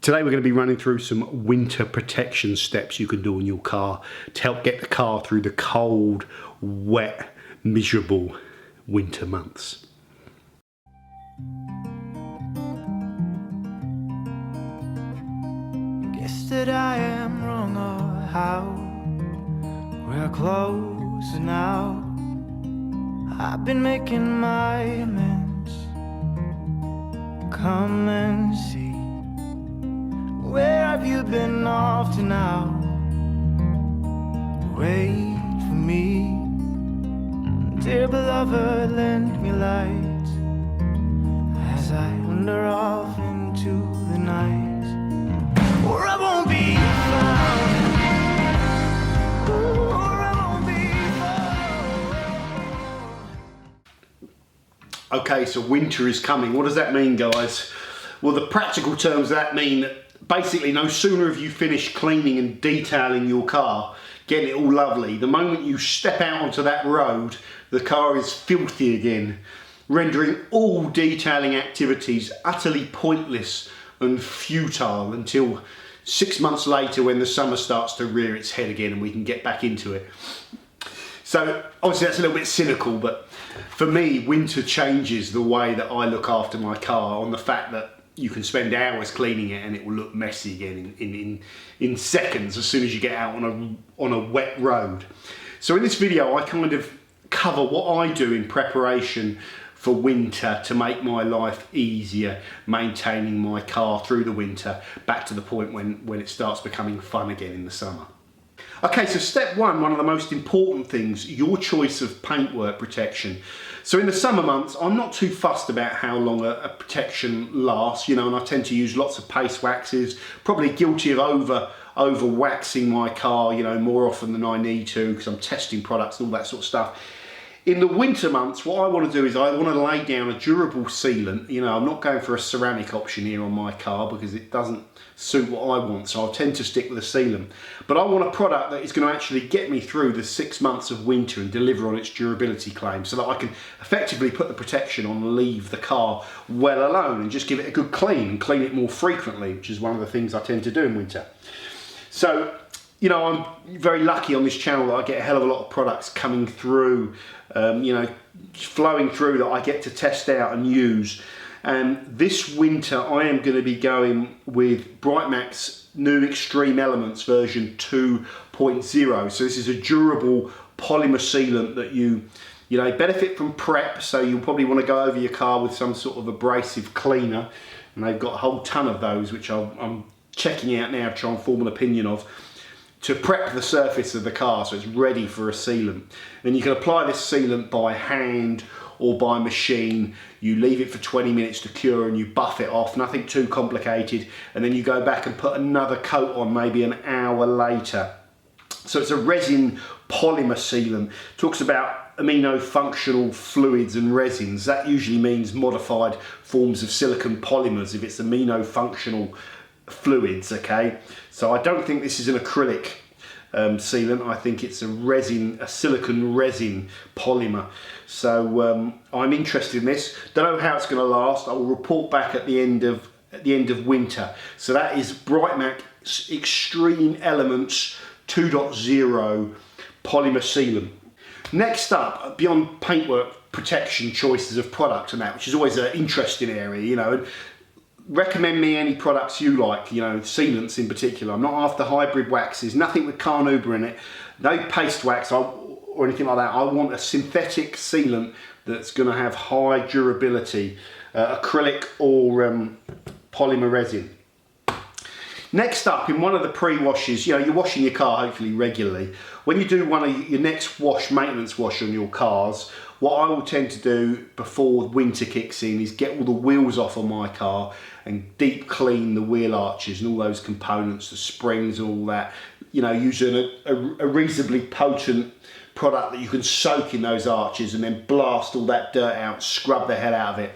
Today we're going to be running through some winter protection steps you can do on your car to help get the car through the cold, wet, miserable winter months. Guess that I am wrong or how we're close now. I've been making my amends. Come and see. Where have you been off to now? Wait for me. Dear beloved, lend me light as I wander off into the night. Or I won't be found. Or I won't be found. Okay, so winter is coming. What does that mean, guys? Well, the practical terms that mean basically no sooner have you finished cleaning and detailing your car, getting it all lovely, the moment you step out onto that road, the car is filthy again, rendering all detailing activities utterly pointless and futile until 6 months later when the summer starts to rear its head again and we can get back into it. So obviously that's a little bit cynical, but for me, winter changes the way that I look after my car on the fact that you can spend hours cleaning it and it will look messy again in seconds as soon as you get out on a wet road. So in this video, I kind of cover what I do in preparation for winter to make my life easier, maintaining my car through the winter, back to the point when it starts becoming fun again in the summer. Okay, so step one of the most important things, your choice of paintwork protection. So in the summer months, I'm not too fussed about how long a protection lasts, you know, and I tend to use lots of paste waxes, probably guilty of over waxing my car, you know, more often than I need to because I'm testing products and all that sort of stuff. In the winter months, what I want to do is I want to lay down a durable sealant. You know, I'm not going for a ceramic option here on my car because it doesn't suit what I want, so I'll tend to stick with a sealant. But I want a product that is going to actually get me through the 6 months of winter and deliver on its durability claim so that I can effectively put the protection on and leave the car well alone and just give it a good clean and clean it more frequently, which is one of the things I tend to do in winter. So, you know, I'm very lucky on this channel that I get a hell of a lot of products coming through, you know, flowing through that I get to test out and use. And this winter I am going to be going with Brightmax's new Extreme Elements version 2.0. So this is a durable polymer sealant that you know, benefit from prep, so you'll probably want to go over your car with some sort of abrasive cleaner. And they've got a whole ton of those, which I'm checking out now to try and form an opinion of, to prep the surface of the car so it's ready for a sealant. And you can apply this sealant by hand or by machine. You leave it for 20 minutes to cure and you buff it off, nothing too complicated, and then you go back and put another coat on maybe an hour later. So it's a resin polymer sealant. Talks about amino functional fluids and resins. That usually means modified forms of silicon polymers if it's amino functional fluids, okay? So I don't think this is an acrylic sealant. I think it's a silicon resin polymer. So I'm interested in this. Don't know how it's going to last. I will report back at the end of winter. So that is Brightmax Extreme Elements 2.0 polymer sealant. Next up, beyond paintwork protection choices of product and that, which is always an interesting area, you know. And recommend me any products you like, you know, sealants in particular. I'm not after hybrid waxes, nothing with carnauba in it, no paste wax or anything like that. I want a synthetic sealant that's going to have high durability, acrylic or polymer resin. Next up, in one of the pre-washes, you know, you're washing your car hopefully regularly. When you do one of your next maintenance wash on your cars, what I will tend to do before winter kicks in is get all the wheels off on my car and deep clean the wheel arches and all those components, the springs and all that, you know, using a reasonably potent product that you can soak in those arches and then blast all that dirt out, scrub the hell out of it.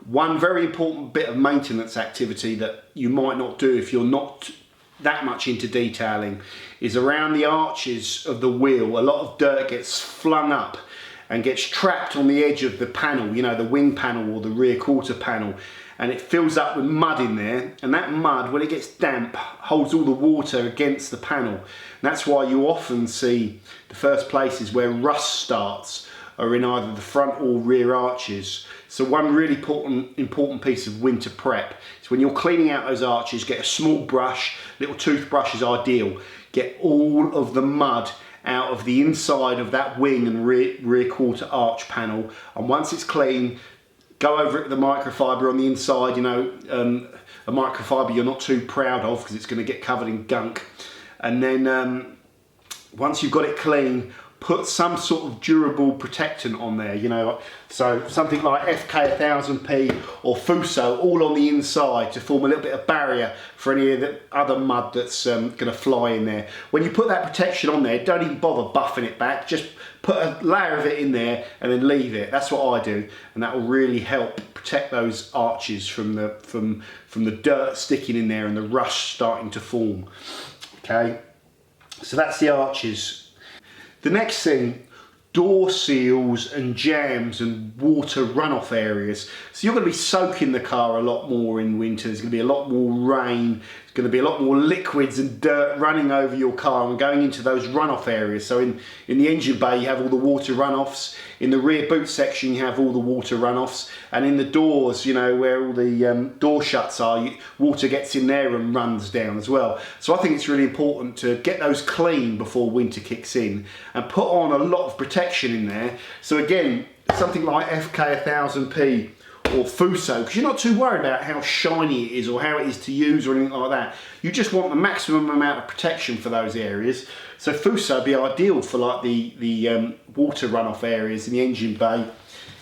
One very important bit of maintenance activity that you might not do if you're not that much into detailing is around the arches of the wheel. A lot of dirt gets flung up and gets trapped on the edge of the panel, you know, the wing panel or the rear quarter panel, and it fills up with mud in there, and that mud, when it gets damp, holds all the water against the panel. And that's why you often see the first places where rust starts are in either the front or rear arches. So one really important piece of winter prep is when you're cleaning out those arches, get a small brush, little toothbrush is ideal, get all of the mud out of the inside of that wing and rear quarter arch panel, and once it's clean, go over it with the microfiber on the inside, you know, a microfiber you're not too proud of because it's going to get covered in gunk. And then once you've got it clean, put some sort of durable protectant on there, you know, so something like FK 1000p or Fusso all on the inside to form a little bit of barrier for any of the other mud that's going to fly in there. When you put that protection on there, don't even bother buffing it back, just put a layer of it in there and then leave it. That's what I do, and that will really help protect those arches from the dirt sticking in there and the rust starting to form. Okay, so that's the arches. The next thing, door seals and jams and water runoff areas. So you're going to be soaking the car a lot more in winter. There's going to be a lot more rain. There's going to be a lot more liquids and dirt running over your car and going into those runoff areas. So in the engine bay you have all the water runoffs. In the rear boot section you have all the water runoffs. And in the doors, you know, where all the door shuts are, water gets in there and runs down as well. So I think it's really important to get those clean before winter kicks in and put on a lot of protection in there. So again, something like FK 1000p or Fusso, because you're not too worried about how shiny it is or how it is to use or anything like that. You just want the maximum amount of protection for those areas. So Fusso would be ideal for like the water runoff areas in the engine bay.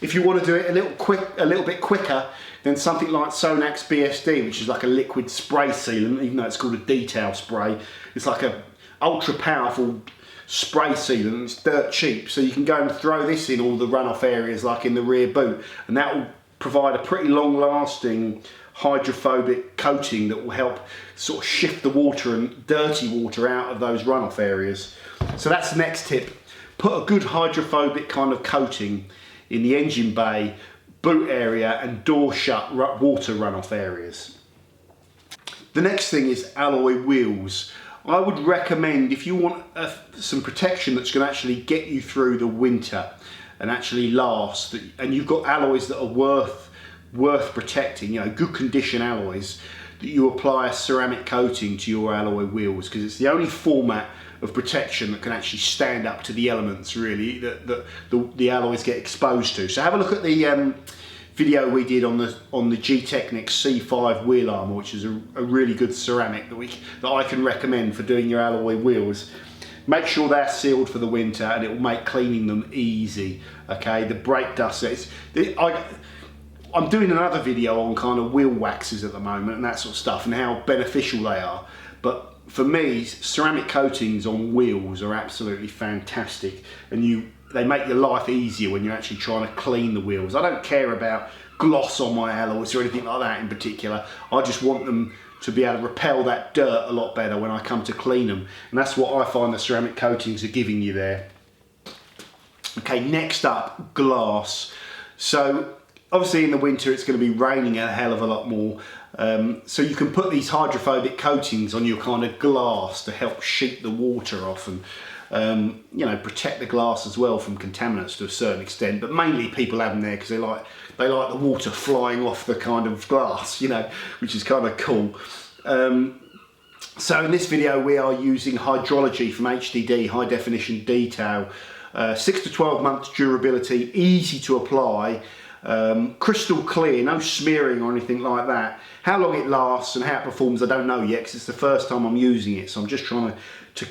If you want to do it a little bit quicker, then something like Sonax BSD, which is like a liquid spray sealant, even though it's called a detail spray. It's like a ultra powerful spray sealant. It's dirt cheap, so you can go and throw this in all the runoff areas like in the rear boot, and that will provide a pretty long lasting hydrophobic coating that will help sort of shift the water and dirty water out of those runoff areas. So that's the next tip. Put a good hydrophobic kind of coating in the engine bay, boot area and door shut water runoff areas. The next thing is alloy wheels. I would recommend, if you want some protection that's going to actually get you through the winter and actually last, and you've got alloys that are worth protecting, you know, good condition alloys, that you apply a ceramic coating to your alloy wheels, because it's the only format of protection that can actually stand up to the elements really that the alloys get exposed to. So have a look at the video we did on the G-Technic C5 wheel armour, which is a really good ceramic that I can recommend for doing your alloy wheels. Make sure they're sealed for the winter and it will make cleaning them easy. Okay, the brake dust, I'm doing another video on kind of wheel waxes at the moment and that sort of stuff and how beneficial they are. But for me, ceramic coatings on wheels are absolutely fantastic, and they make your life easier when you're actually trying to clean the wheels. I don't care about gloss on my alloys or anything like that in particular. I just want them to be able to repel that dirt a lot better when I come to clean them. And that's what I find the ceramic coatings are giving you there. Okay, next up, glass. So obviously in the winter it's going to be raining a hell of a lot more. So you can put these hydrophobic coatings on your kind of glass to help sheet the water off and you know, protect the glass as well from contaminants to a certain extent. But mainly people have them there because they like the water flying off the kind of glass, you know, which is kind of cool. So in this video we are using hydrology from HDD, high definition detail, 6 to 12 months durability, easy to apply, crystal clear, no smearing or anything like that. How long it lasts and how it performs I don't know yet, because it's the first time I'm using it, so I'm just trying to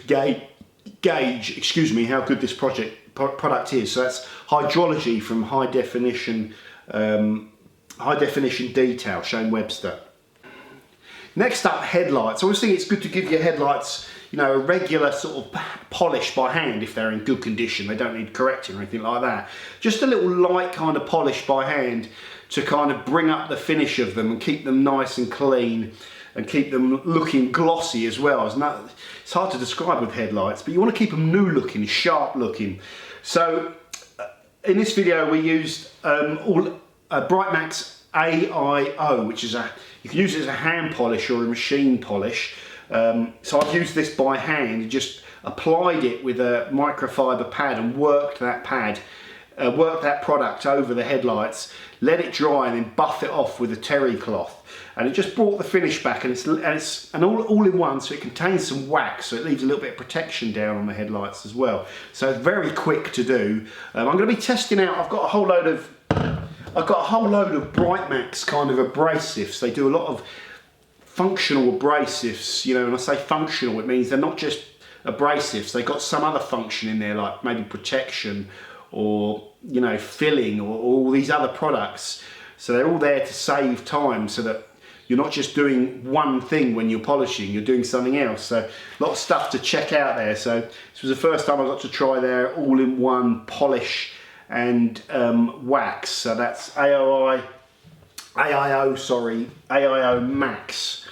gauge, excuse me, how good this product is. So that's hydrology from high definition detail, Shane Webster. Next up, headlights. Obviously it's good to give your headlights, you know, a regular sort of polish by hand if they're in good condition. They don't need correcting or anything like that. Just a little light kind of polish by hand to kind of bring up the finish of them and keep them nice and clean and keep them looking glossy as well. It's hard to describe with headlights, but you want to keep them new looking, sharp looking. So in this video we used Brightmax AIO, which is you can use it as a hand polish or a machine polish. So I've used this by hand, just applied it with a microfiber pad and worked that product over the headlights, let it dry and then buff it off with a terry cloth. And it just brought the finish back, and it's all in one, so it contains some wax, so it leaves a little bit of protection down on the headlights as well. So it's very quick to do. I'm going to be testing out, I've got a whole load of Brightmax kind of abrasives. They do a lot of functional abrasives, you know, and I say functional, it means they're not just abrasives, they've got some other function in there, like maybe protection or, you know, filling or all these other products. So they're all there to save time, so that you're not just doing one thing when you're polishing, you're doing something else. So a lot of stuff to check out there. So this was the first time I got to try their all-in-one polish and wax. So that's AIO Max.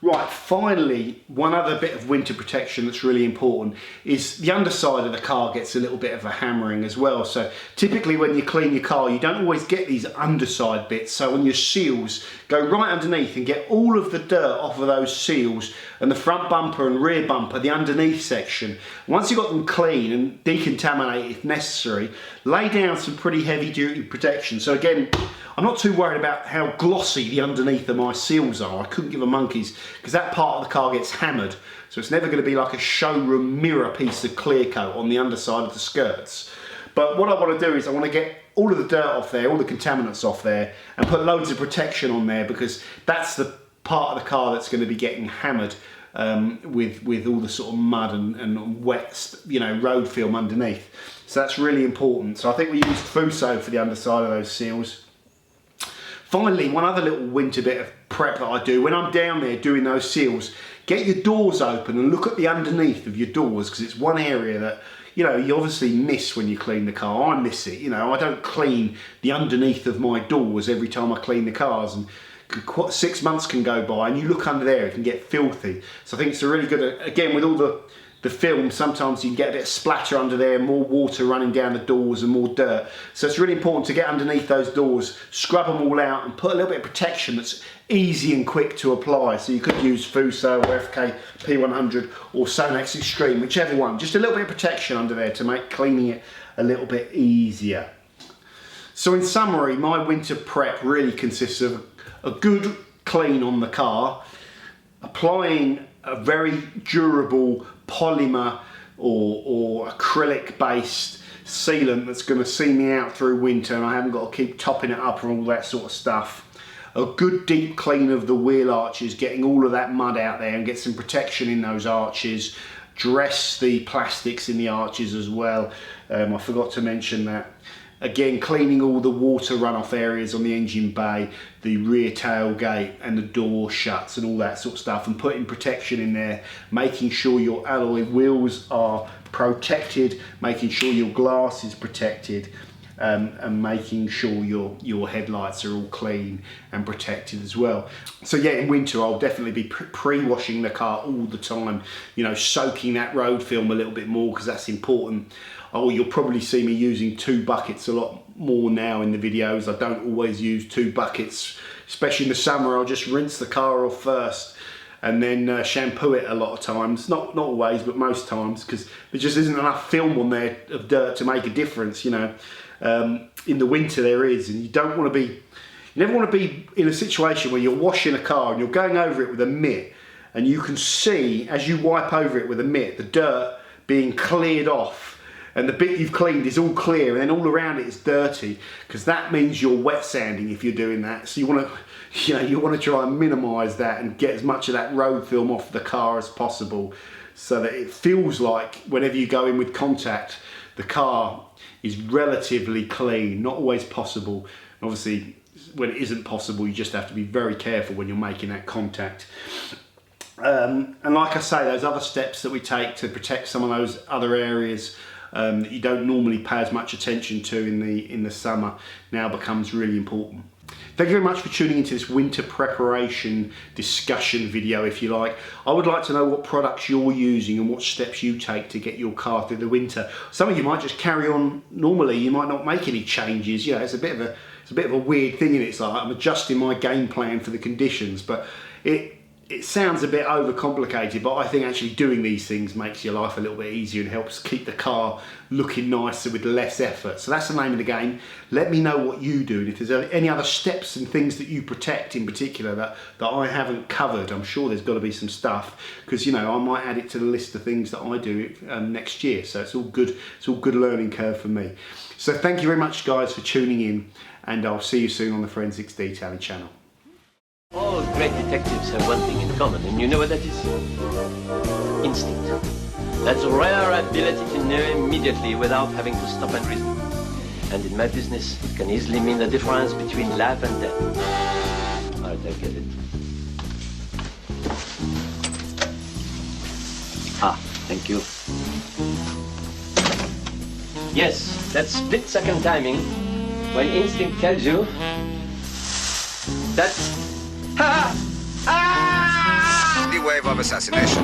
Right, finally, one other bit of winter protection that's really important is the underside of the car gets a little bit of a hammering as well. So typically when you clean your car, you don't always get these underside bits. So on your seals, go right underneath and get all of the dirt off of those seals and the front bumper and rear bumper, the underneath section. Once you've got them clean and decontaminate if necessary, lay down some pretty heavy duty protection. So again, I'm not too worried about how glossy the underneath of my seals are. I couldn't give a monkey's, because that part of the car gets hammered. So it's never going to be like a showroom mirror piece of clear coat on the underside of the skirts. But what I want to do is I want to get all of the dirt off there, all the contaminants off there, and put loads of protection on there, because that's the part of the car that's going to be getting hammered with all the sort of mud and wet, you know, road film underneath. So that's really important. So I think we used Fusso for the underside of those seals. Finally, one other little winter bit of prep that I do, when I'm down there doing those seals, get your doors open and look at the underneath of your doors, because it's one area that, you know, you obviously miss when you clean the car. I miss it, you know, I don't clean the underneath of my doors every time I clean the cars, and 6 months can go by and you look under there, it can get filthy. So I think it's a really good, again, with all the film, sometimes you can get a bit of splatter under there, more water running down the doors and more dirt. So it's really important to get underneath those doors, scrub them all out and put a little bit of protection that's easy and quick to apply. So you could use Fusso or FK P100 or Sonax Extreme, whichever one. Just a little bit of protection under there to make cleaning it a little bit easier. So in summary, my winter prep really consists of a good clean on the car, applying a very durable polymer or acrylic based sealant that's going to see me out through winter, and I haven't got to keep topping it up and all that sort of stuff. A good deep clean of the wheel arches, getting all of that mud out there and get some protection in those arches. Dress the plastics in the arches as well. I forgot to mention that. Again, cleaning all the water runoff areas on the engine bay, the rear tailgate and the door shuts and all that sort of stuff, and putting protection in there, making sure your alloy wheels are protected, making sure your glass is protected, and making sure your headlights are all clean and protected as well. So yeah, in winter I'll definitely be pre-washing the car all the time, you know, soaking that road film a little bit more, because that's important. Oh, you'll probably see me using 2 buckets a lot more now in the videos. I don't always use 2 buckets, especially in the summer. I'll just rinse the car off first and then shampoo it a lot of times. Not always, but most times, because there just isn't enough film on there of dirt to make a difference, you know. In the winter there is, and you don't want to be, you never want to be in a situation where you're washing a car and you're going over it with a mitt, and you can see as you wipe over it with a mitt the dirt being cleared off, and the bit you've cleaned is all clear, and then all around it is dirty, because that means you're wet sanding if you're doing that. So you want to, you know, you want to try and minimise that and get as much of that road film off the car as possible, so that it feels like whenever you go in with contact, the car is relatively clean. Not always possible. Obviously, when it isn't possible, you just have to be very careful when you're making that contact. And like I say, those other steps that we take to protect some of those other areas that you don't normally pay as much attention to in the summer now becomes really important. Thank you very much for tuning into this winter preparation discussion video, if you like. I would like to know what products you're using and what steps you take to get your car through the winter. Some of you might just carry on normally, you might not make any changes. You know, it's a bit of a weird thing, and it's like I'm adjusting my game plan for the conditions, but it sounds a bit overcomplicated, but I think actually doing these things makes your life a little bit easier and helps keep the car looking nicer with less effort. So that's the name of the game. Let me know what you do, and if there's any other steps and things that you protect in particular that I haven't covered. I'm sure there's got to be some stuff, because, you know, I might add it to the list of things that I do next year. So it's all good learning curve for me. So thank you very much, guys, for tuning in, and I'll see you soon on the Forensics Detailing channel. All great detectives have one thing in common, and you know what that is? Instinct. That's a rare ability to know immediately without having to stop and reason. And in my business, it can easily mean the difference between life and death. Alright, I get it. Ah, thank you. Yes, that split-second timing when instinct tells you that New wave of assassination.